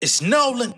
It's Nolan.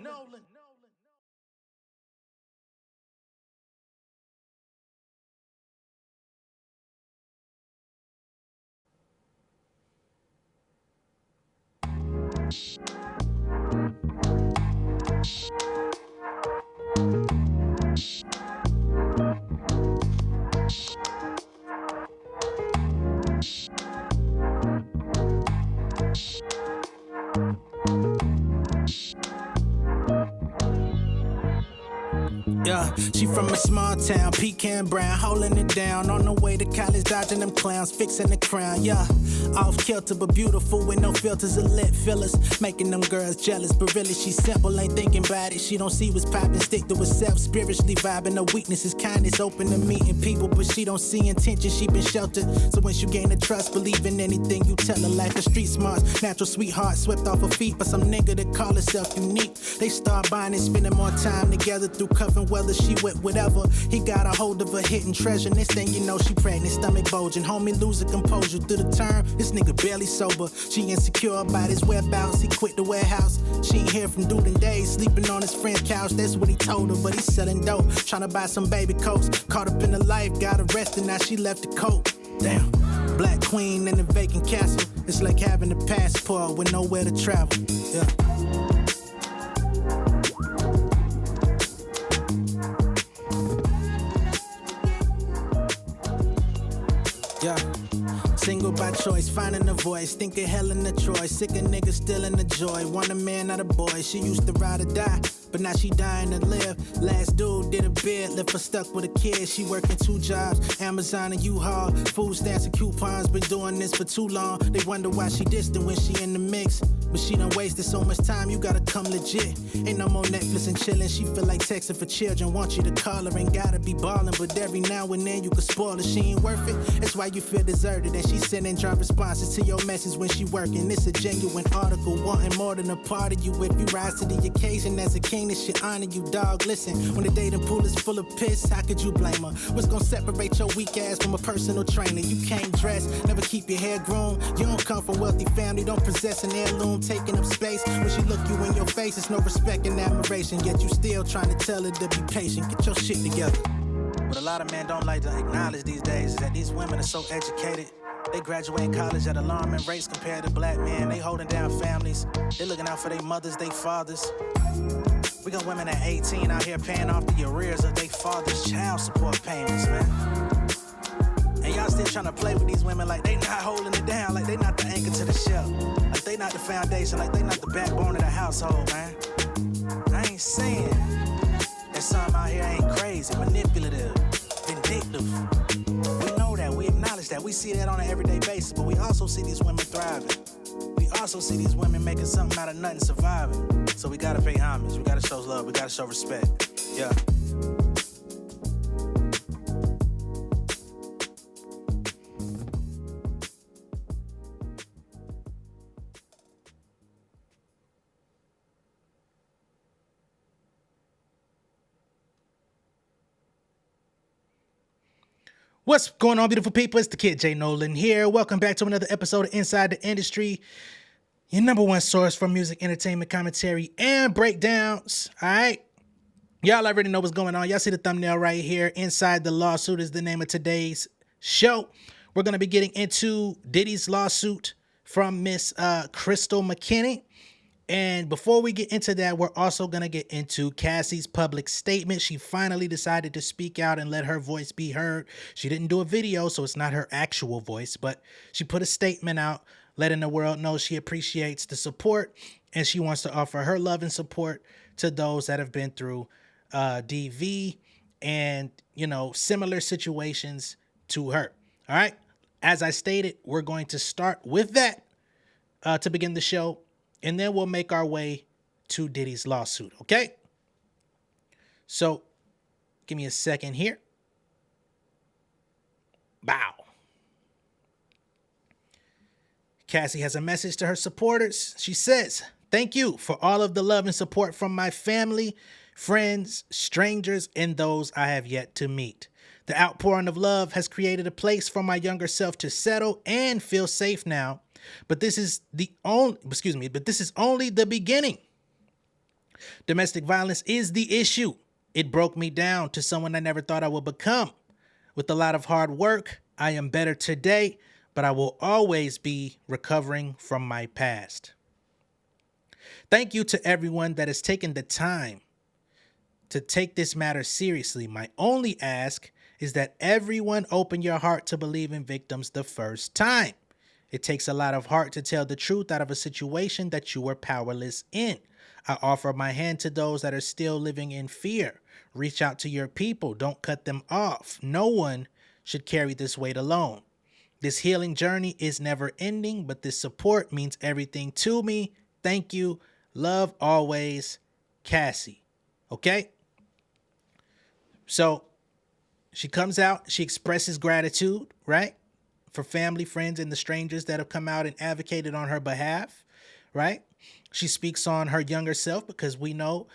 Yeah, she from a small town, pecan brown, holding it down. On the way to college, dodging them clowns, fixing the crown. Yeah, off kilter but beautiful with no filters or lip fillers, making them girls jealous. But really, she simple, ain't thinking about it. She don't see what's popping, stick to herself, spiritually vibing. Her weakness is kindness, open to meeting people, but she don't see intention. She been sheltered, so when she gain the trust, believe in anything you tell her. Like a street smarts, natural sweetheart, swept off her feet by some nigga that call herself unique. They start buying and spending more time together through cuffing weather. She with whatever. He got a hold of her hidden treasure. Next thing you know, she pregnant, stomach bulging. Homie losing composure through the term. This nigga barely sober. She insecure about his whereabouts. He quit the warehouse. She ain't hear from dude in days. Sleeping on his friend's couch. That's what he told her. But he's selling dope. Trying to buy some baby coats. Caught up in the life. Got arrested. Now she left the coat. Damn. Black queen in a vacant castle. It's like having a passport with nowhere to travel. Yeah. Yeah, single by choice, finding a voice, thinking Helen of Troy, sick of niggas stealing the joy, want a man, not a boy, she used to ride or die, but now she dying to live, last dude did a bid, left her stuck with a kid, she working 2 jobs, Amazon and U-Haul, food stamps and coupons, been doing this for too long, they wonder why she distant when she in the mix, but she done wasted so much time, you gotta come legit, ain't no more Netflix and chillin', she feel like texting for children, want you to call her, ain't gotta be ballin', but every now and then you can spoil her, she ain't worth it, that's why you feel deserted, and she sending drop responses to your message when she working, it's a genuine article, wanting more than a part of you, if you rise to the occasion as a king, this shit honor you, dog, listen, when the dating pool is full of piss, how could you blame her, what's gonna separate your weak ass from a personal trainer, you can't dress, never keep your hair groomed, you don't come from wealthy family, don't possess an heirloom, taking up space, when she look you in your face, it's no respect and admiration, yet you still trying to tell her to be patient, get your shit together. What a lot of men don't like to acknowledge these days is that these women are so educated. They graduate college at alarming rates compared to black men. They holding down families. They looking out for their mothers, their fathers. We got women at 18 out here paying off the arrears of their father's child support payments, man. And y'all still trying to play with these women like they not holding it down, like they not the anchor to the ship, like they not the foundation, like they not the backbone of the household, man. I ain't saying that some out here ain't crazy, manipulative, vindictive. We know that, we acknowledge that, we see that on an everyday basis, but we also see these women thriving. We also see these women making something out of nothing, surviving. So we gotta pay homage, we gotta show love, we gotta show respect. Yeah. What's going on, beautiful people? It's the kid J Nolan here. Welcome back to another episode of Inside the Industry, your number one source for music, entertainment, commentary, and breakdowns. All right. Y'all already know what's going on. Y'all see the thumbnail right here. Inside the Lawsuit is the name of today's show. We're going to be getting into Diddy's lawsuit from Miss Crystal McKinney. And before we get into that, we're also going to get into Cassie's public statement. She finally decided to speak out and let her voice be heard. She didn't do a video, so it's not her actual voice, but she put a statement out letting the world know she appreciates the support and she wants to offer her love and support to those that have been through DV and, you know, similar situations to her. All right. As I stated, we're going to start with that to begin the show. And then we'll make our way to Diddy's lawsuit, okay? So, give me a second here. Bow. Cassie has a message to her supporters. She says, "Thank you for all of the love and support from my family, friends, strangers, and those I have yet to meet. The outpouring of love has created a place for my younger self to settle and feel safe now. But this is only the beginning. Domestic violence is the issue. It broke me down to someone I never thought I would become. With a lot of hard work, I am better today, but I will always be recovering from my past. Thank you to everyone that has taken the time to take this matter seriously. My only ask is that everyone open your heart to believe in victims the first time. It takes a lot of heart to tell the truth out of a situation that you were powerless in. I offer my hand to those that are still living in fear. Reach out to your people. Don't cut them off. No one should carry this weight alone. This healing journey is never ending, but this support means everything to me. Thank you. Love always, Cassie. Okay? So she comes out, she expresses gratitude, right? For family, friends, and the strangers that have come out and advocated on her behalf, right? She speaks on her younger self because we know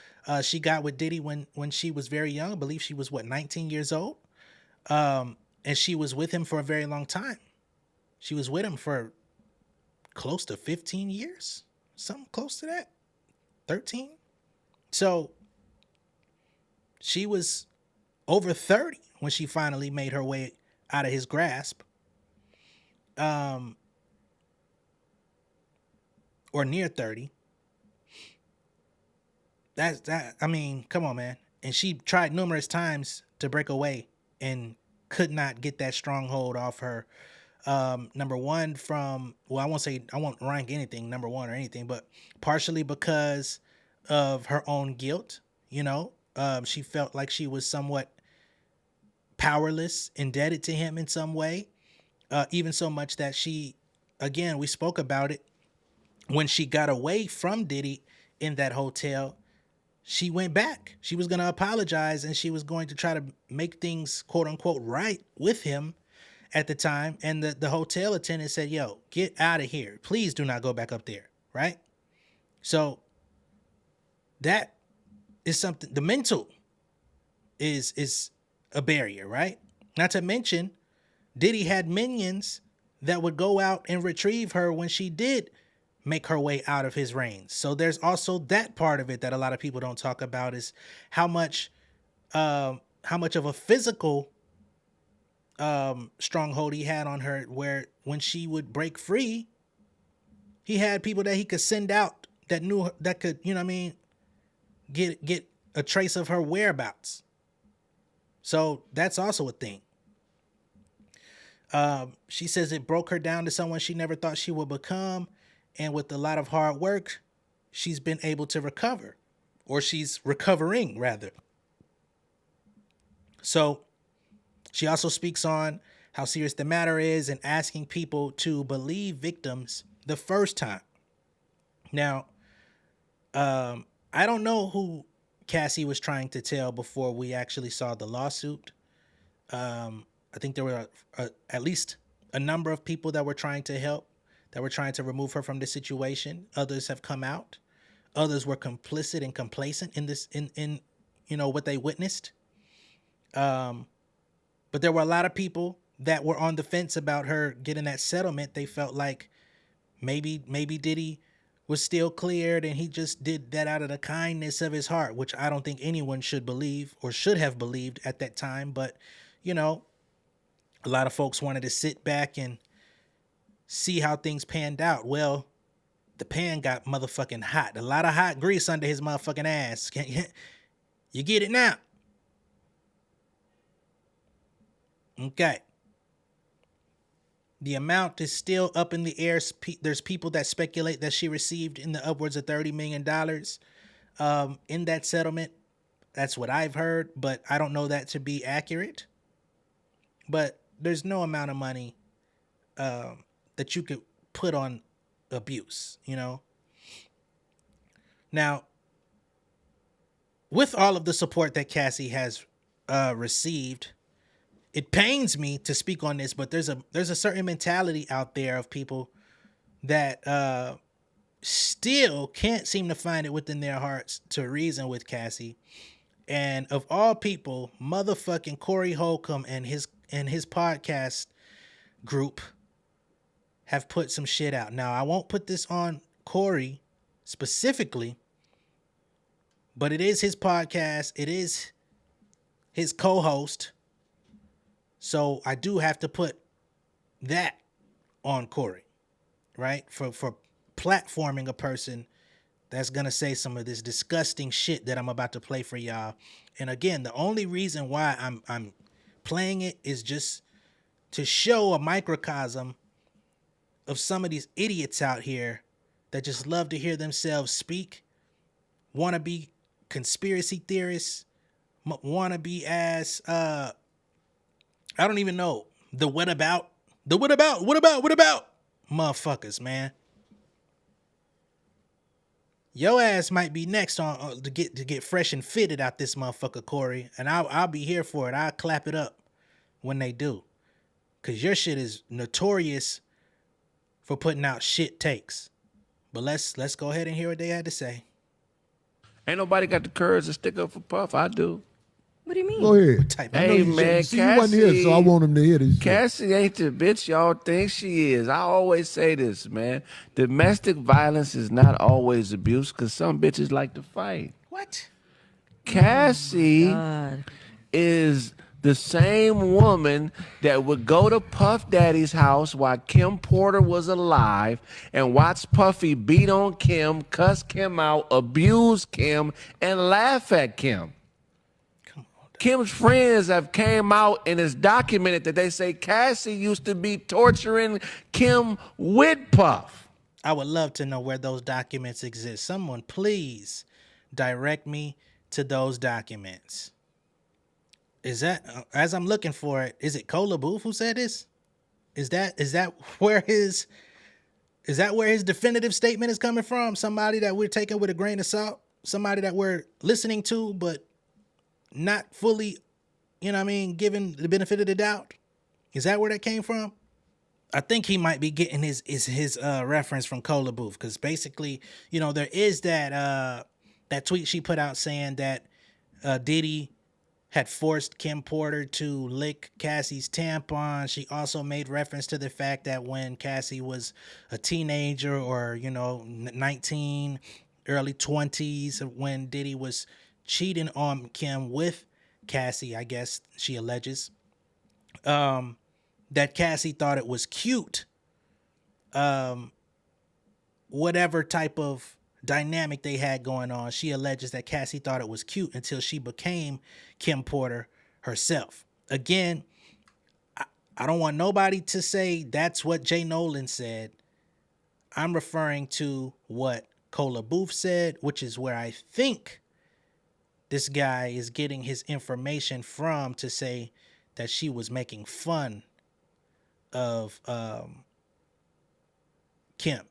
she got with Diddy when she was very young. I believe she was, 19 years old? And she was with him for a very long time. She was with him for close to 15 years, something close to that, 13. So she was over 30 when she finally made her way out of his grasp. Or near 30. I mean, come on, man. And she tried numerous times to break away and could not get that stronghold off her. Number one I won't rank anything number one or anything, but partially because of her own guilt, she felt like she was somewhat powerless, indebted to him in some way. Even so much that we spoke about it, when she got away from Diddy in that hotel, she went back. She was going to apologize and she was going to try to make things quote unquote right with him at the time. And the hotel attendant said, yo, get out of here. Please do not go back up there. Right? So that is something. The mental is a barrier, right? Not to mention, Diddy had minions that would go out and retrieve her when she did make her way out of his reign. So there's also that part of it that a lot of people don't talk about, is how much of a physical stronghold he had on her, where when she would break free, he had people that he could send out that could, get a trace of her whereabouts. So that's also a thing. She says it broke her down to someone she never thought she would become. And with a lot of hard work, she's been able to recover, or she's recovering rather. So she also speaks on how serious the matter is and asking people to believe victims the first time. Now, I don't know who Cassie was trying to tell before we actually saw the lawsuit. I think there were at least a number of people that were trying to help, that were trying to remove her from the situation. Others have come out. Others were complicit and complacent in this, in what they witnessed. But there were a lot of people that were on the fence about her getting that settlement. They felt like maybe Diddy was still cleared and he just did that out of the kindness of his heart, which I don't think anyone should believe or should have believed at that time. But, a lot of folks wanted to sit back and see how things panned out. Well, the pan got motherfucking hot. A lot of hot grease under his motherfucking ass. You get it now? Okay. The amount is still up in the air. There's people that speculate that she received in the upwards of $30 million in that settlement. That's what I've heard, but I don't know that to be accurate. But there's no amount of money that you could put on abuse, Now, with all of the support that Cassie has received, it pains me to speak on this, but there's a certain mentality out there of people that still can't seem to find it within their hearts to reason with Cassie. And of all people, motherfucking Corey Holcomb and his podcast group have put some shit out. Now, I won't put this on Corey specifically, But it is his podcast. It is his co-host. So I do have to put that on Corey, right? For platforming a person that's gonna say some of this disgusting shit that I'm about to play for y'all. And again, the only reason why I'm playing it is just to show a microcosm of some of these idiots out here that just love to hear themselves speak, want to be conspiracy theorists, want to be ass, I don't even know, what about motherfuckers, man. Your ass might be next on to get fresh and fitted out this motherfucker, Corey, and I'll be here for it. I'll clap it up when they do, cause your shit is notorious for putting out shit takes. But let's go ahead and hear what they had to say. Ain't nobody got the courage to stick up for Puff. I do. What do you mean? Go ahead. Hey, man, See, you wasn't here, so I want him to hear this shit. Cassie ain't the bitch y'all think she is. I always say this, man. Domestic violence is not always abuse because some bitches like to fight. What? Cassie is the same woman that would go to Puff Daddy's house while Kim Porter was alive and watch Puffy beat on Kim, cuss Kim out, abuse Kim, and laugh at Kim. Kim's friends have came out and it's documented that they say Cassie used to be torturing Kim with Puff. I would love to know where those documents exist. Someone please direct me to those documents. Is that, as I'm looking for it, is it Cola Booth who said this? Is that where his definitive statement is coming from? Somebody that we're taking with a grain of salt? Somebody that we're listening to but not fully, given the benefit of the doubt? Is that where that came from? I think he might be getting his reference from Cola Booth, because basically, there is that tweet she put out saying that Diddy had forced Kim Porter to lick Cassie's tampon. She also made reference to the fact that when Cassie was a teenager or, 19, early 20s, when Diddy was cheating on Kim with Cassie, I guess she alleges, that Cassie thought it was cute. Whatever type of dynamic they had going on, she alleges that Cassie thought it was cute until she became Kim Porter herself. Again, I don't want nobody to say that's what J Nolan said. I'm referring to what Cola Booth said, which is where I think this guy is getting his information from to say that she was making fun of Kim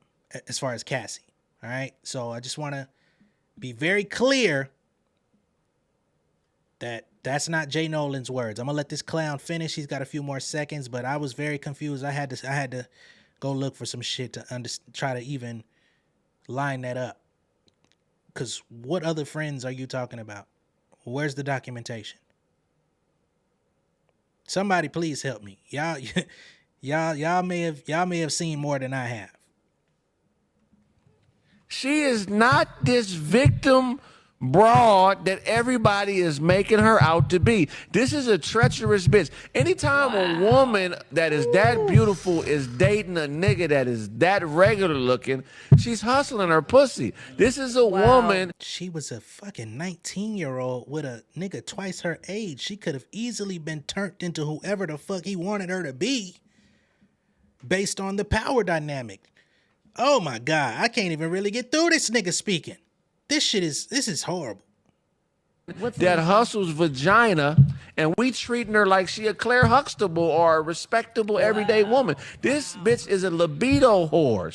as far as Cassie. All right. So I just want to be very clear that that's not J Nolan's words. I'm gonna let this clown finish. He's got a few more seconds, but I was very confused. I had to go look for some shit to try to even line that up. Because what other friends are you talking about? Where's the documentation? Somebody please help me. Y'all may have seen more than I have. She is not this victim broad that everybody is making her out to be. This is a treacherous bitch. Anytime a woman that is that beautiful is dating a nigga that is that regular looking, she's hustling her pussy. This is a woman. She was a fucking 19-year-old with a nigga twice her age. She could have easily been turned into whoever the fuck he wanted her to be based on the power dynamic. Oh my God, I can't even really get through this nigga speaking. This is horrible. That hustles vagina, and we treating her like she a Claire Huxtable or a respectable everyday woman. This bitch is a libido whore.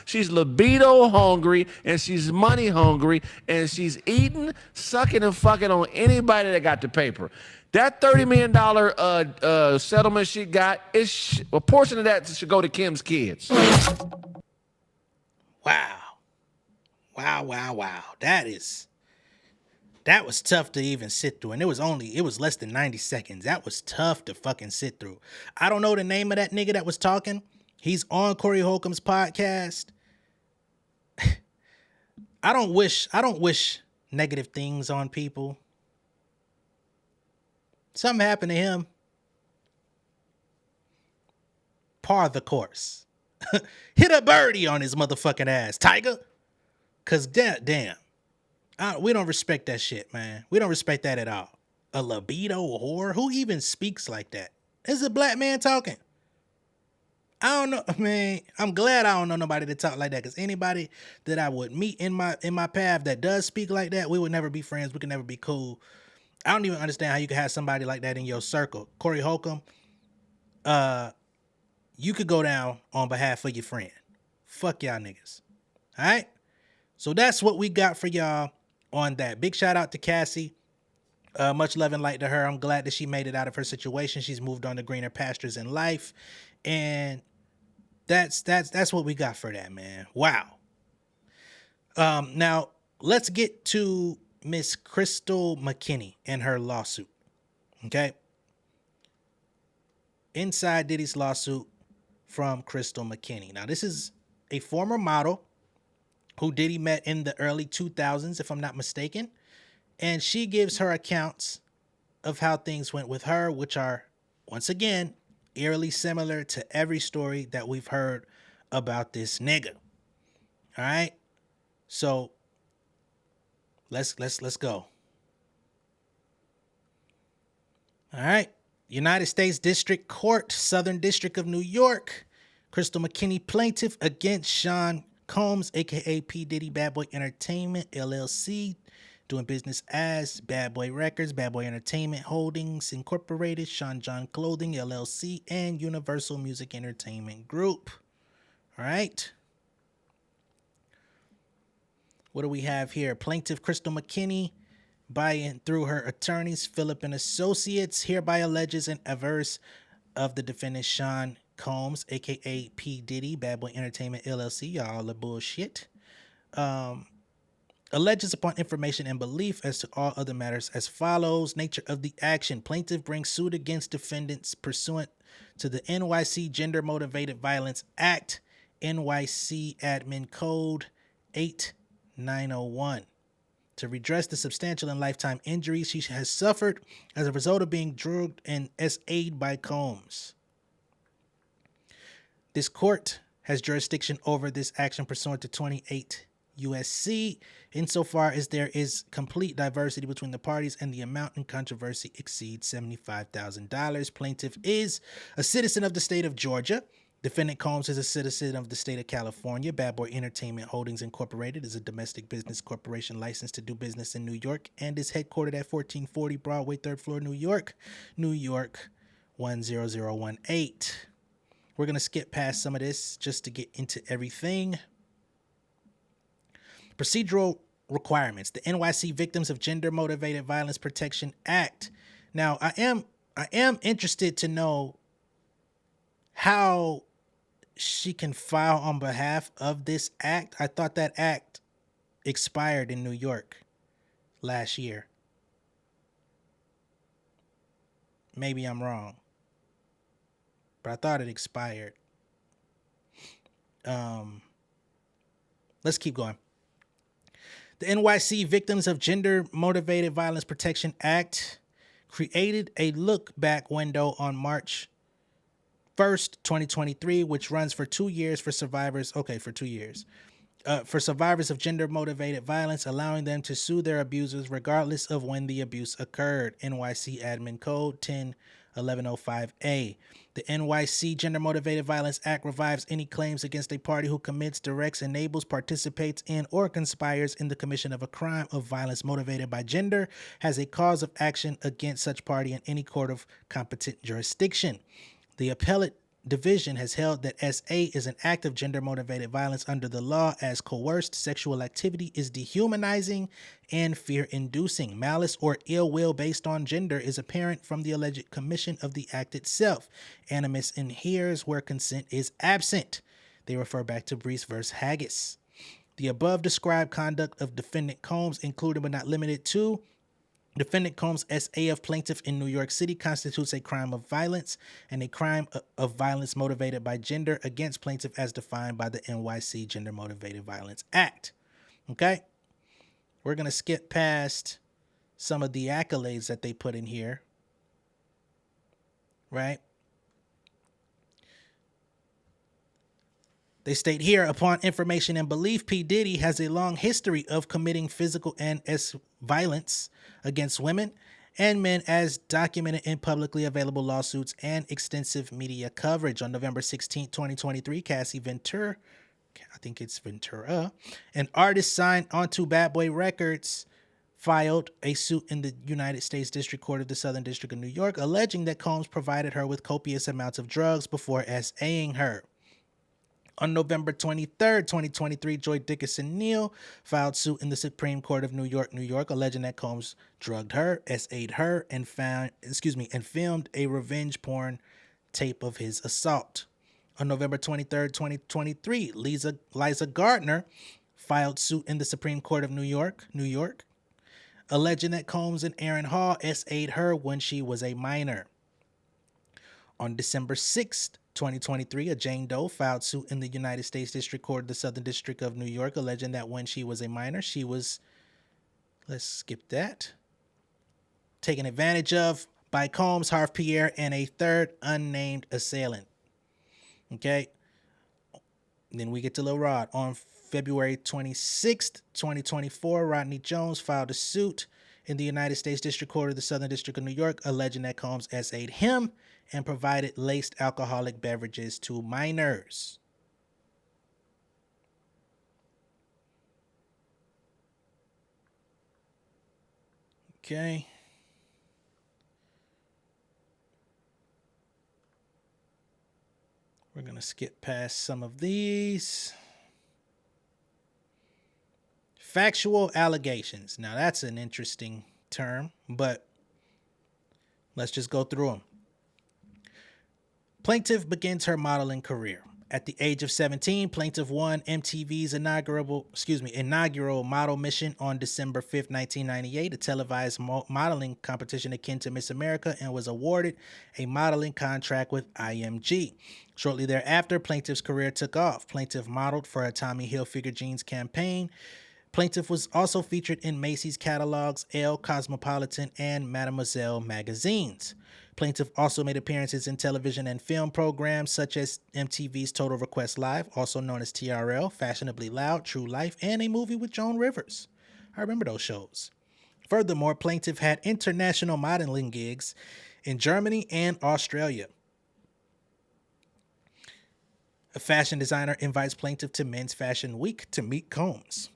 She's libido hungry, and she's money hungry, and she's eating, sucking, and fucking on anybody that got the paper. That $30 million settlement she got, a portion of that should go to Kim's kids. Wow. That was tough to even sit through. And it was less than 90 seconds. That was tough to fucking sit through. I don't know the name of that nigga that was talking. He's on Corey Holcomb's podcast. I don't wish negative things on people. Something happened to him. Par the course. Hit a birdie on his motherfucking ass, Tiger. Cause damn. We don't respect that shit, man. We don't respect that at all. A libido whore? Who even speaks like that? It's a black man talking. I don't know, man. I'm glad I don't know nobody that talk like that. Cause anybody that I would meet in my path that does speak like that, we would never be friends. We could never be cool. I don't even understand how you could have somebody like that in your circle. Corey Holcomb, you could go down on behalf of your friend. Fuck y'all niggas. All right? So that's what we got for y'all on that. Big shout out to Cassie. Much love and light to her. I'm glad that she made it out of her situation. She's moved on to greener pastures in life. And that's what we got for that, man. Wow. Now, let's get to Miss Crystal McKinney and her lawsuit. Okay? Inside Diddy's lawsuit from Crystal McKinney. Now, this is a former model who Diddy met in the early 2000s, if I'm not mistaken. And she gives her accounts of how things went with her, which are, once again, eerily similar to every story that we've heard about this nigga. All right? So, let's go. All right. United States District Court, Southern District of New York. Crystal McKinney plaintiff against Sean Combs, a.k.a. P. Diddy Bad Boy Entertainment, LLC, doing business as Bad Boy Records, Bad Boy Entertainment Holdings, Incorporated, Sean John Clothing, LLC, and Universal Music Entertainment Group. All right. What do we have here? Plaintiff Crystal McKinney, by and through her attorneys, Phillip and Associates, hereby alleges an averse of the defendant Sean Combs, a.k.a. P. Diddy, Bad Boy Entertainment, LLC, y'all the bullshit, alleges upon information and belief as to all other matters as follows. Nature of the action. Plaintiff brings suit against defendants pursuant to the NYC Gender Motivated Violence Act, NYC Admin Code 8901. To redress the substantial and lifetime injuries she has suffered as a result of being drugged and SA'd by Combs. This court has jurisdiction over this action pursuant to 28 USC, insofar as there is complete diversity between the parties and the amount in controversy exceeds $75,000. Plaintiff is a citizen of the state of Georgia. Defendant Combs is a citizen of the state of California. Bad Boy Entertainment Holdings Incorporated is a domestic business corporation licensed to do business in New York and is headquartered at 1440 Broadway, 3rd floor, New York, New York 10018. We're going to skip past some of this just to get into everything. Procedural requirements. The NYC Victims of Gender Motivated Violence Protection Act. Now, I am interested to know how she can file on behalf of this act. I thought that act expired in New York last year. Maybe I'm wrong, but I thought it expired. Let's keep going. The NYC Victims of Gender Motivated Violence Protection Act created a look-back window on March 1st, 2023, which runs for 2 years for survivors. Okay, for 2 years. For survivors of gender-motivated violence, allowing them to sue their abusers regardless of when the abuse occurred. NYC Admin Code 10-1105A. The NYC Gender Motivated Violence Act revives any claims against a party who commits, directs, enables, participates in, or conspires in the commission of a crime of violence motivated by gender, has a cause of action against such party in any court of competent jurisdiction. The appellate division has held that SA is an act of gender-motivated violence under the law, as coerced sexual activity is dehumanizing and fear-inducing. Malice or ill will based on gender is apparent from the alleged commission of the act itself. Animus inheres where consent is absent. They refer back to Brees v. Haggis. The above described conduct of defendant Combs, including but not limited to defendant Combs SA of plaintiff in New York City, constitutes a crime of violence and a crime of violence motivated by gender against plaintiff as defined by the NYC Gender Motivated Violence Act. Okay? We're going to skip past some of the accolades that they put in here. Right? They state here, upon information and belief, P. Diddy has a long history of committing physical and violence against women and men, as documented in publicly available lawsuits and extensive media coverage. On November 16, 2023, Cassie Ventura, I think it's Ventura, an artist signed onto Bad Boy Records, filed a suit in the United States District Court of the Southern District of New York, alleging that Combs provided her with copious amounts of drugs before SAing her. On November 23rd, 2023, Joy Dickinson Neal filed suit in the Supreme Court of New York, alleging that Combs drugged her, SA'd her, and filmed a revenge porn tape of his assault. On November 23rd, 2023, Liza Gardner filed suit in the Supreme Court of New York, alleging that Combs and Aaron Hall SA'd her when she was a minor. On December 6th, 2023, a Jane Doe filed suit in the United States District Court of the Southern District of New York, alleging that when she was a minor, she was, let's skip that, taken advantage of by Combs, Harve Pierre, and a third unnamed assailant. Okay. Then we get to Lil Rod. On February 26th, 2024, Rodney Jones filed a suit in the United States District Court of the Southern District of New York, alleging that Combs SA'd him and provided laced alcoholic beverages to minors. Okay. We're going to skip past some of these. Factual allegations. Now, that's an interesting term, but let's just go through them. Plaintiff begins her modeling career. At the age of 17, Plaintiff won MTV's inaugural model mission on December 5th, 1998, a televised modeling competition akin to Miss America, and was awarded a modeling contract with IMG. Shortly thereafter, Plaintiff's career took off. Plaintiff modeled for a Tommy Hilfiger jeans campaign. Plaintiff was also featured in Macy's catalogs, Elle, Cosmopolitan, and Mademoiselle magazines. Plaintiff also made appearances in television and film programs such as MTV's Total Request Live, also known as TRL, Fashionably Loud, True Life, and a movie with Joan Rivers. I remember those shows. Furthermore, Plaintiff had international modeling gigs in Germany and Australia. A fashion designer invites Plaintiff to Men's Fashion Week to meet Combs.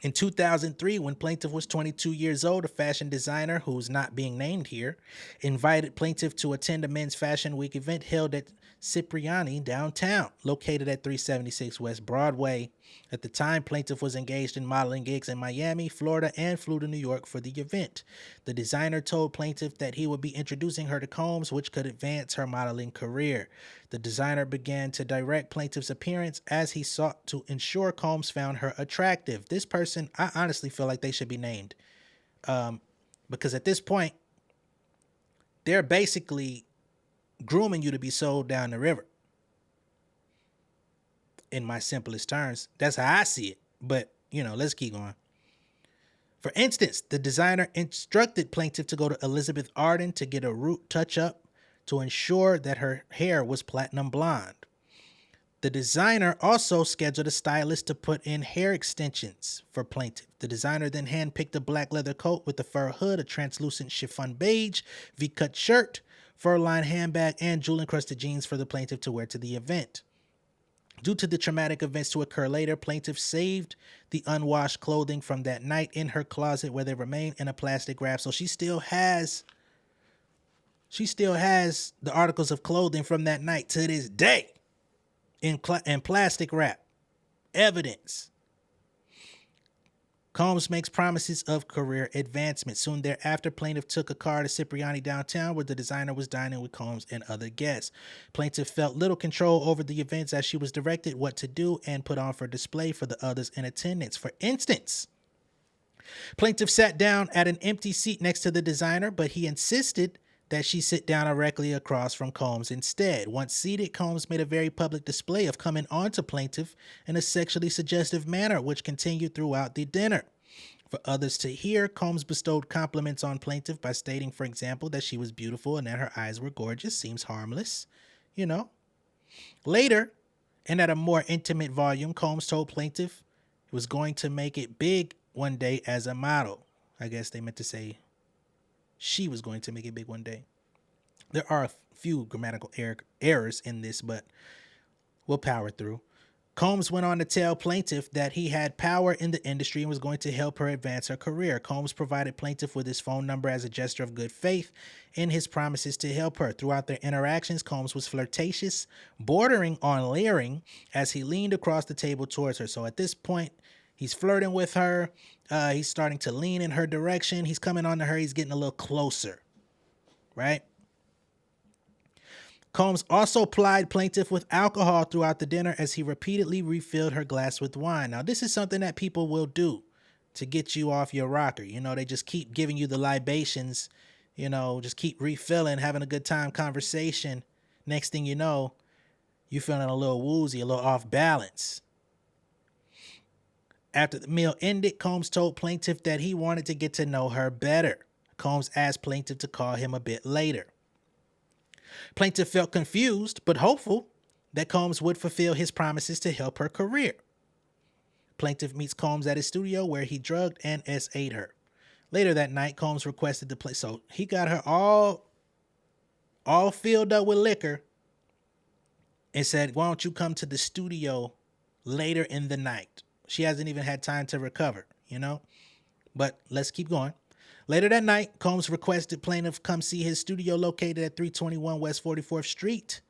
In 2003, when Plaintiff was 22 years old, a fashion designer, who's not being named here, invited Plaintiff to attend a Men's Fashion Week event held at Cipriani downtown, located at 376 West Broadway. At the time, Plaintiff was engaged in modeling gigs in Miami, Florida, and flew to New York for the event. The designer told Plaintiff that he would be introducing her to Combs, which could advance her modeling career. The designer began to direct Plaintiff's appearance as he sought to ensure Combs found her attractive. This person, I honestly feel like they should be named. Because at this point, they're basically grooming you to be sold down the river. In my simplest terms, that's how I see it. But, let's keep going. For instance, the designer instructed Plaintiff to go to Elizabeth Arden to get a root touch-up to ensure that her hair was platinum blonde. The designer also scheduled a stylist to put in hair extensions for Plaintiff. The designer then handpicked a black leather coat with a fur hood, a translucent chiffon beige V-cut shirt, fur-lined handbag, and jewel-encrusted jeans for the Plaintiff to wear to the event. Due to the traumatic events to occur later, Plaintiff saved the unwashed clothing from that night in her closet, where they remain in a plastic wrap. So she still has the articles of clothing from that night to this day in plastic wrap. Evidence. Combs makes promises of career advancement. Soon thereafter, Plaintiff took a car to Cipriani downtown, where the designer was dining with Combs and other guests. Plaintiff felt little control over the events as she was directed what to do and put on for display for the others in attendance. For instance, Plaintiff sat down at an empty seat next to the designer, but he insisted that she sit down directly across from Combs instead. Once seated, Combs made a very public display of coming on to Plaintiff in a sexually suggestive manner, which continued throughout the dinner. For others to hear, Combs bestowed compliments on plaintiff by stating, for example, that she was beautiful and that her eyes were gorgeous. Seems harmless, you know. Later, and at a more intimate volume, Combs told plaintiff he was going to make it big one day as a model. I guess they meant to say she was going to make it big one day. There are a few grammatical errors in this, but we'll power through. Combs went on to tell plaintiff that he had power in the industry and was going to help her advance her career. Combs provided plaintiff with his phone number as a gesture of good faith in his promises to help her. Throughout their interactions, Combs was flirtatious, bordering on leering as he leaned across the table towards her. So at this point, he's flirting with her. He's starting to lean in her direction. He's coming on to her. He's getting a little closer, right? Combs also plied plaintiff with alcohol throughout the dinner as he repeatedly refilled her glass with wine. Now, this is something that people will do to get you off your rocker. You know, they just keep giving you the libations, you know, just keep refilling, having a good time conversation. Next thing you know, you're feeling a little woozy, a little off balance. After the meal ended, Combs told plaintiff that he wanted to get to know her better. Combs asked plaintiff to call him a bit later. Plaintiff felt confused but hopeful that Combs would fulfill his promises to help her career. Plaintiff meets Combs at his studio where he drugged and SA'd her. Later that night, Combs requested the play. So he got her all filled up with liquor and said, why don't you come to the studio later in the night? She hasn't even had time to recover, you know? But let's keep going. Later that night, Combs requested plaintiff come see his studio located at 321 West 44th Street.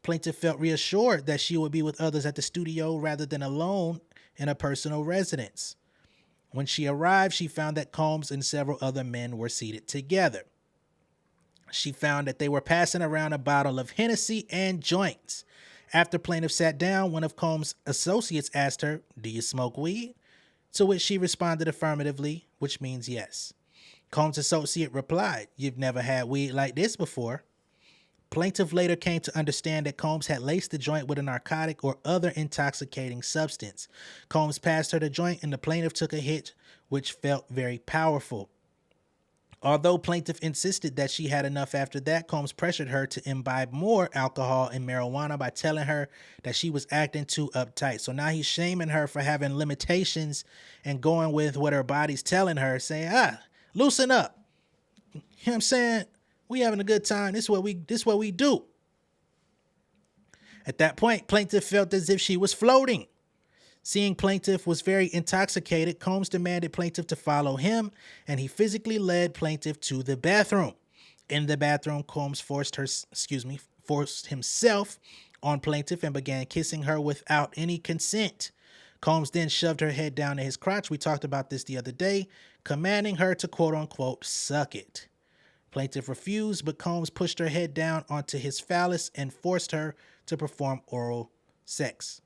Plaintiff felt reassured that she would be with others at the studio rather than alone in a personal residence. When she arrived, she found that Combs and several other men were seated together. She found that they were passing around a bottle of Hennessy and joints. After plaintiff sat down, one of Combs' associates asked her, "Do you smoke weed?" To which she responded affirmatively, which means yes. Combs' associate replied, "You've never had weed like this before." Plaintiff later came to understand that Combs had laced the joint with a narcotic or other intoxicating substance. Combs passed her the joint and the plaintiff took a hit, which felt very powerful. Although plaintiff insisted that she had enough after that, Combs pressured her to imbibe more alcohol and marijuana by telling her that she was acting too uptight. So now he's shaming her for having limitations and going with what her body's telling her, saying, loosen up. You know what I'm saying? We having a good time. This is what we do. At that point, plaintiff felt as if she was floating. Seeing plaintiff was very intoxicated, Combs demanded plaintiff to follow him, and he physically led plaintiff to the bathroom. In the bathroom, Combs forced himself on plaintiff and began kissing her without any consent. Combs then shoved her head down to his crotch. We talked about this the other day, commanding her to quote-unquote suck it. Plaintiff refused, but Combs pushed her head down onto his phallus and forced her to perform oral sex.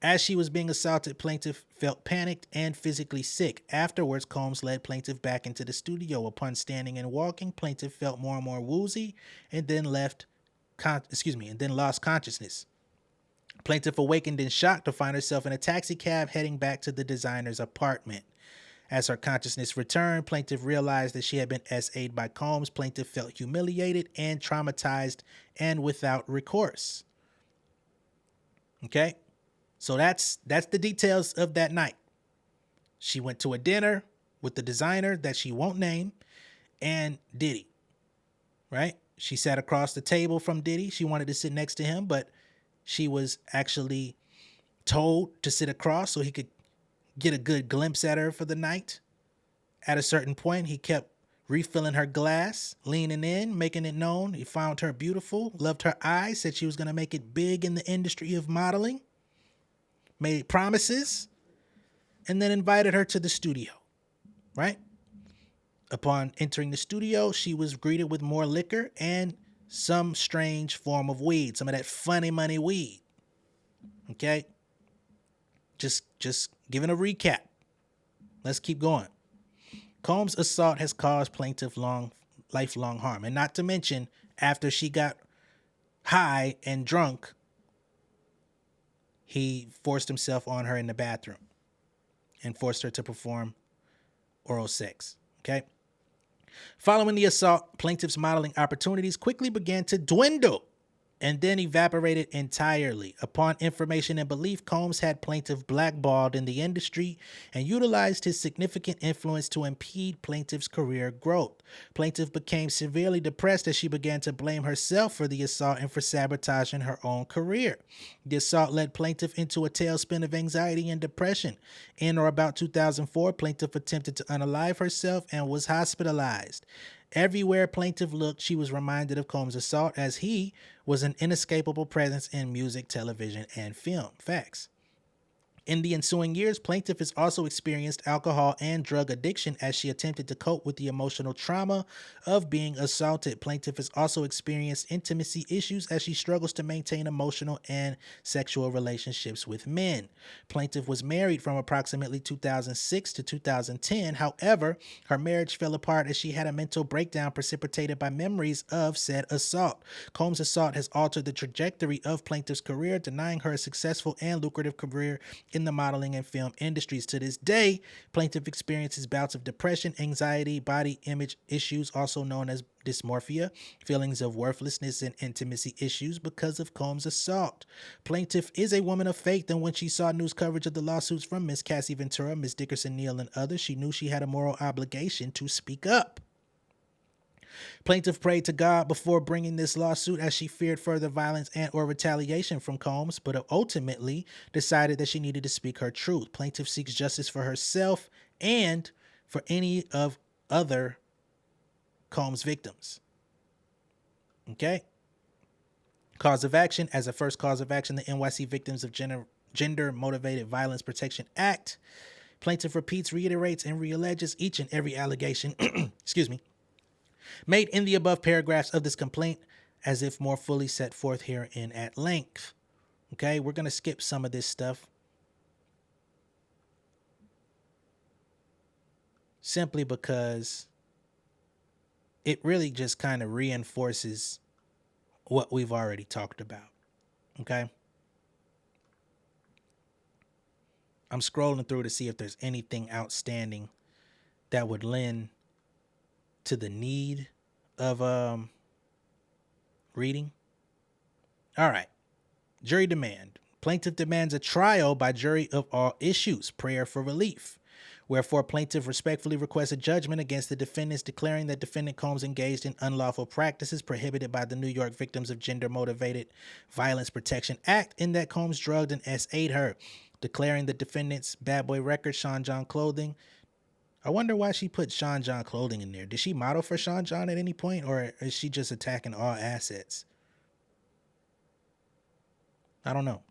As she was being assaulted, plaintiff felt panicked and physically sick. Afterwards, Combs led plaintiff back into the studio. Upon standing and walking, plaintiff felt more and more woozy and then lost consciousness. Plaintiff awakened in shock to find herself in a taxi cab heading back to the designer's apartment. As her consciousness returned, plaintiff realized that she had been SA'd by Combs. Plaintiff felt humiliated and traumatized and without recourse. Okay? So that's the details of that night. She went to a dinner with the designer that she won't name and Diddy, right? She sat across the table from Diddy. She wanted to sit next to him, but she was actually told to sit across so he could get a good glimpse at her for the night. At a certain point, he kept refilling her glass, leaning in, making it known he found her beautiful, loved her eyes, said she was going to make it big in the industry of modeling. Made promises, and then invited her to the studio, right? Upon entering the studio, she was greeted with more liquor and some strange form of weed, some of that funny money weed, okay? Just giving a recap. Let's keep going. Combs' assault has caused plaintiff lifelong harm, and not to mention, after she got high and drunk, he forced himself on her in the bathroom and forced her to perform oral sex. Okay. Following the assault, plaintiff's modeling opportunities quickly began to dwindle and then evaporated entirely. Upon information and belief, Combs had plaintiff blackballed in the industry and utilized his significant influence to impede plaintiff's career growth. Plaintiff became severely depressed as she began to blame herself for the assault and for sabotaging her own career. The assault led plaintiff into a tailspin of anxiety and depression. In or about 2004, plaintiff attempted to unalive herself and was hospitalized. Everywhere plaintiff looked, she was reminded of Combs' assault, as he was an inescapable presence in music, television, and film. Facts. In the ensuing years, plaintiff has also experienced alcohol and drug addiction as she attempted to cope with the emotional trauma of being assaulted. Plaintiff has also experienced intimacy issues as she struggles to maintain emotional and sexual relationships with men. Plaintiff was married from approximately 2006 to 2010. However, her marriage fell apart as she had a mental breakdown precipitated by memories of said assault. Combs' assault has altered the trajectory of plaintiff's career, denying her a successful and lucrative career in the modeling and film industries. To this day, plaintiff experiences bouts of depression, anxiety, body image issues, also known as dysmorphia, feelings of worthlessness, and intimacy issues because of Combs' assault. Plaintiff is a woman of faith, and when she saw news coverage of the lawsuits from Miss Cassie Ventura, Miss Dickerson Neal, and others, she knew she had a moral obligation to speak up. Plaintiff prayed to God before bringing this lawsuit as she feared further violence and or retaliation from Combs, but ultimately decided that she needed to speak her truth. Plaintiff seeks justice for herself and for any of other Combs victims. Okay? Cause of action. As a first cause of action, the NYC Victims of Gender Motivated Violence Protection Act. Plaintiff repeats, reiterates, and realleges each and every allegation, excuse me, made in the above paragraphs of this complaint as if more fully set forth herein at length. Okay, we're going to skip some of this stuff simply because it really just kind of reinforces what we've already talked about. Okay, I'm scrolling through to see if there's anything outstanding that would lend to the need of reading. All right. Jury demand. Plaintiff demands a trial by jury of all issues. Prayer for relief. Wherefore, plaintiff respectfully requests a judgment against the defendants, declaring that defendant Combs engaged in unlawful practices prohibited by the New York Victims of Gender Motivated Violence Protection Act, in that Combs drugged and S.A.'d her. Declaring the defendant's Bad Boy Records, Sean John Clothing. I wonder why she put Sean John Clothing in there. Did she model for Sean John at any point, or is she just attacking all assets? I don't know.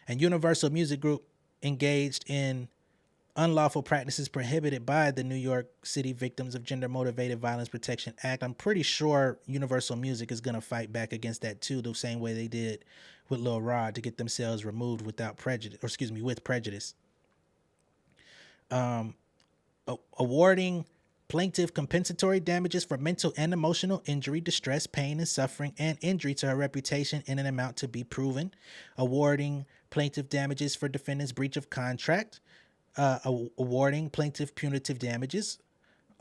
And Universal Music Group engaged in unlawful practices prohibited by the New York City Victims of Gender Motivated Violence Protection Act. I'm pretty sure Universal Music is going to fight back against that too, the same way they did with Lil Rod to get themselves removed without prejudice, or excuse me, with prejudice. Awarding plaintiff compensatory damages for mental and emotional injury, distress, pain, and suffering, and injury to her reputation in an amount to be proven. Awarding plaintiff damages for defendant's breach of contract. Awarding plaintiff punitive damages.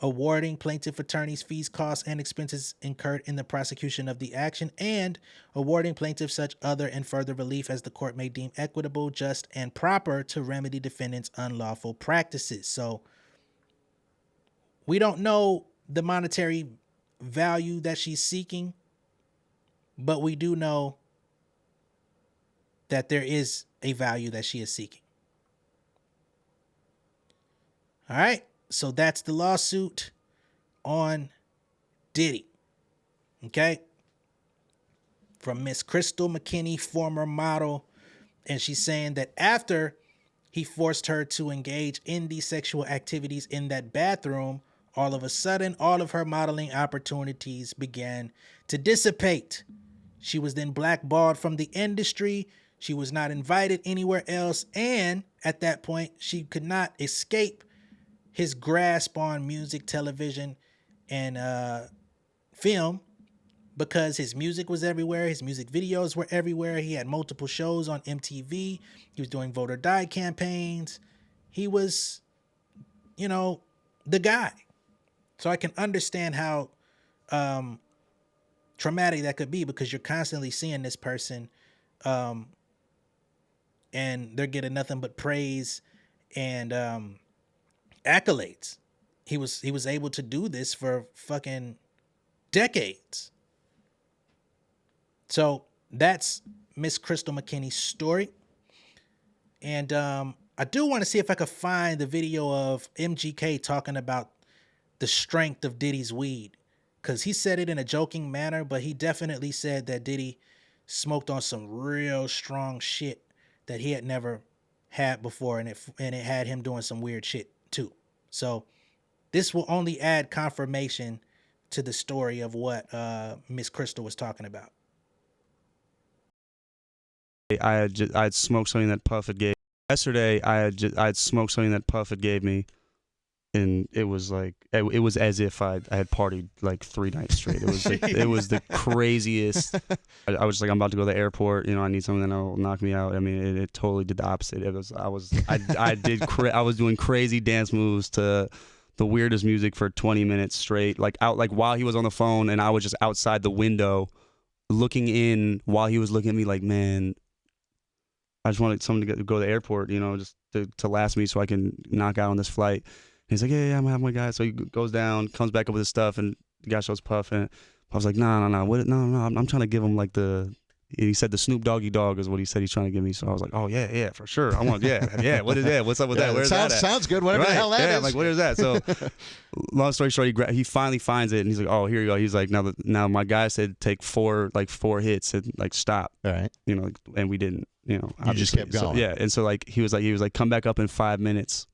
Awarding plaintiff attorney's fees, costs, and expenses incurred in the prosecution of the action. And awarding plaintiff such other and further relief as the court may deem equitable, just, and proper to remedy defendant's unlawful practices. So, we don't know the monetary value that she's seeking, but we do know that there is a value that she is seeking. All right, so that's the lawsuit on Diddy. Okay? From Miss Crystal McKinney, former model, and she's saying that after he forced her to engage in these sexual activities in that bathroom, all of a sudden, all of her modeling opportunities began to dissipate. She was then blackballed from the industry. She was not invited anywhere else. And at that point, she could not escape his grasp on music, television, and film, because his music was everywhere. His music videos were everywhere. He had multiple shows on MTV. He was doing vote or die campaigns. He was you know, the guy. So I can understand how traumatic that could be, because you're constantly seeing this person and they're getting nothing but praise and accolades. He was able to do this for fucking decades. So that's Miss Crystal McKinney's story. And I do want to see if I could find the video of MGK talking about the strength of Diddy's weed, because he said it in a joking manner, but he definitely said that Diddy smoked on some real strong shit that he had never had before, and it had him doing some weird shit too. So this will only add confirmation to the story of what Miss Crystal was talking about. I had smoked something that Puff had gave yesterday. I had smoked something that Puff had gave me, and it was like it was as if I had partied like 3 nights straight. It was like, it was the craziest. I was like, I'm about to go to the airport. You know, I need something that will knock me out. I mean, it totally did the opposite. I was doing crazy dance moves to the weirdest music for 20 minutes straight, like while he was on the phone, and I was just outside the window looking in while he was looking at me like, man, I just wanted someone to go to the airport, you know, just to last me so I can knock out on this flight. And he's like, yeah, I'm having my guy. So he goes down, comes back up with his stuff, and the guy shows Puff, and Puff's like, no, I'm trying to give him like he said the Snoop Doggy Dog is what he said he's trying to give me. So I was like, oh yeah, for sure. I want, yeah. What is that? What's up with that? Where's that at? Sounds good. Whatever the hell that is. I'm like, what is that? So long story short, he finally finds it, and he's like, oh, here you go. He's like, now my guy said take 4 hits and like stop. All right. You know, and we didn't. You know, you just kept going. So, yeah, and so like he was like, come back up in 5 minutes.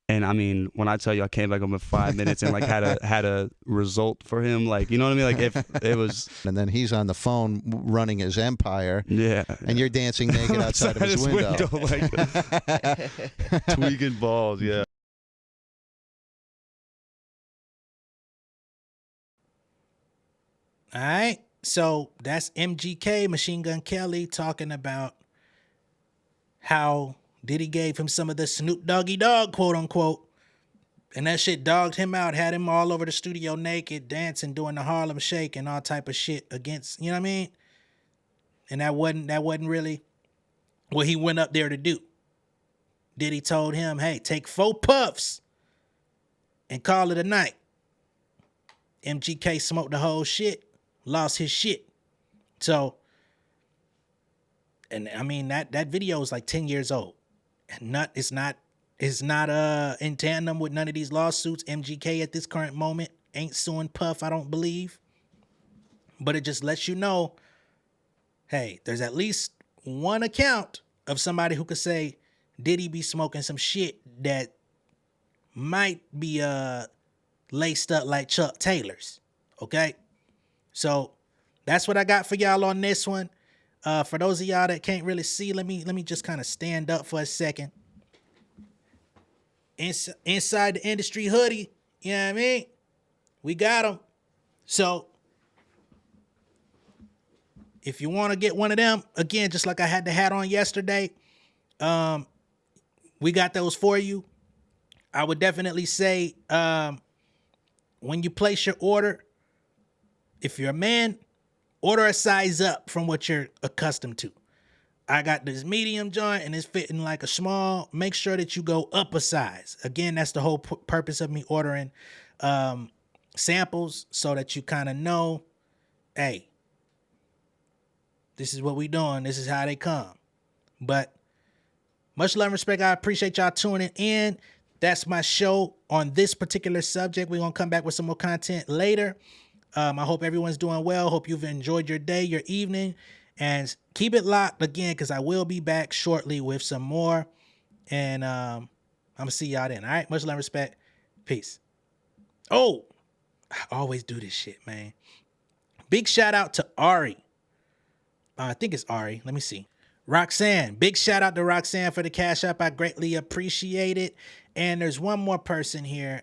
And I mean, when I tell you I came back up in 5 minutes and like had a result for him, like, you know what I mean? Like if it was. And then he's on the phone running his empire. Yeah. And you're dancing naked outside of his window. Like, tweaking balls. Yeah. All right. So that's MGK, Machine Gun Kelly, talking about how Diddy gave him some of the Snoop Doggy Dog, quote unquote. And that shit dogged him out, had him all over the studio naked, dancing, doing the Harlem Shake and all type of shit against, you know what I mean? And that wasn't really what he went up there to do. Diddy told him, hey, take 4 puffs and call it a night. MGK smoked the whole shit, lost his shit. So, and I mean, that video is like 10 years old. And it's not in tandem with none of these lawsuits. MGK at this current moment ain't suing Puff, I don't believe. But it just lets you know, hey, there's at least one account of somebody who could say Diddy be smoking some shit that might be laced up like Chuck Taylor's. Okay? So that's what I got for y'all on this one. For those of y'all that can't really see, let me just kind of stand up for a second. Inside the industry hoodie, you know what I mean? We got them. So if you want to get one of them, again, just like I had the hat on yesterday, we got those for you. I would definitely say when you place your order, if you're a man, order a size up from what you're accustomed to. I got this medium joint and it's fitting like a small. Make sure that you go up a size. Again, that's the whole purpose of me ordering samples, so that you kind of know, hey, this is what we doing. This is how they come. But much love and respect. I appreciate y'all tuning in. That's my show on this particular subject. We're going to come back with some more content later. I hope everyone's doing well. Hope you've enjoyed your day, your evening. And keep it locked again, because I will be back shortly with some more. And I'm going to see y'all then. All right? Much love and respect. Peace. Oh, I always do this shit, man. Big shout out to Ari. I think it's Ari. Let me see. Roxanne. Big shout out to Roxanne for the cash app. I greatly appreciate it. And there's one more person here.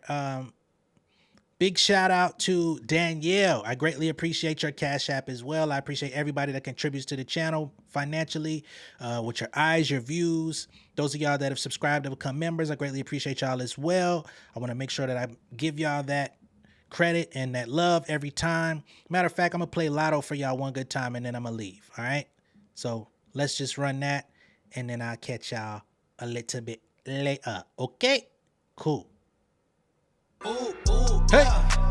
Big shout out to Danielle. I greatly appreciate your Cash App as well. I appreciate everybody that contributes to the channel financially, with your eyes, your views. Those of y'all that have subscribed to become members, I greatly appreciate y'all as well. I want to make sure that I give y'all that credit and that love every time. Matter of fact, I'm going to play Lotto for y'all one good time and then I'm going to leave. All right? So let's just run that and then I'll catch y'all a little bit later. Okay? Cool. Ooh, ooh, hey.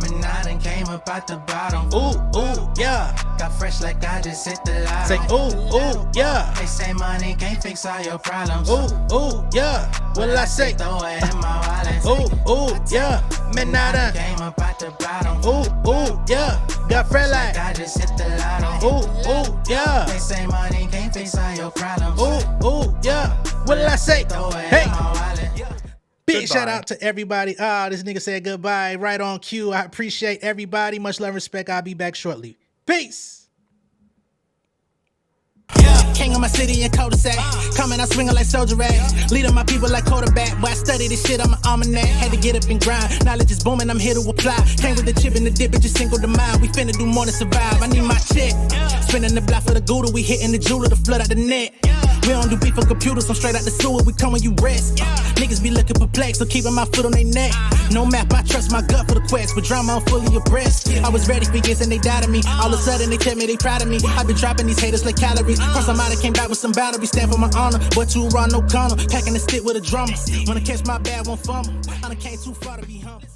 Man, I done came up out the bottom. Ooh, ooh, yeah. Got fresh like I just hit the lotto. Say, ooh, ooh, yeah. They say money can't fix all your problems. Ooh, ooh, yeah. What I say? Throw it in my wallet. Ooh, ooh, yeah. Man, I done came up out the bottom. Ooh, ooh, yeah. Got fresh like I just hit the lotto. Ooh, ooh, yeah. They say money can't fix all your problems. Ooh, ooh, yeah. What I say? Throw it in my wallet. Big shout out to everybody. This nigga said goodbye right on cue. I appreciate everybody. Much love and respect. I'll be back shortly. Peace. Yeah, king of my city and cul-de-sac. Coming, I swinging like soldier rag. Leading my people like quarterback. Boy, I study this shit, I'm an almanac. Had to get up and grind. Knowledge is booming, I'm here to apply. Came with the chip and the dip, it just single the mind. We finna do more than survive. I need my check. Spinning the block for the Gouda. We hitting the jeweler to flood out the net. We don't do beef for computers, I'm straight out the sewer. We come when you rest. Niggas be looking perplexed, so keeping my foot on their neck. No map, I trust my gut for the quest. But drama, I'm fully abreast. I was ready for years and they died of me. All of a sudden they tell me they proud of me. I been dropping these haters like calories. Cross them out, I came back with some boundaries. Stand for my honor, but too raw, no corner. Packing the stick with a drummer. Wanna catch my bad, won't fumble. I done came too far to be humble.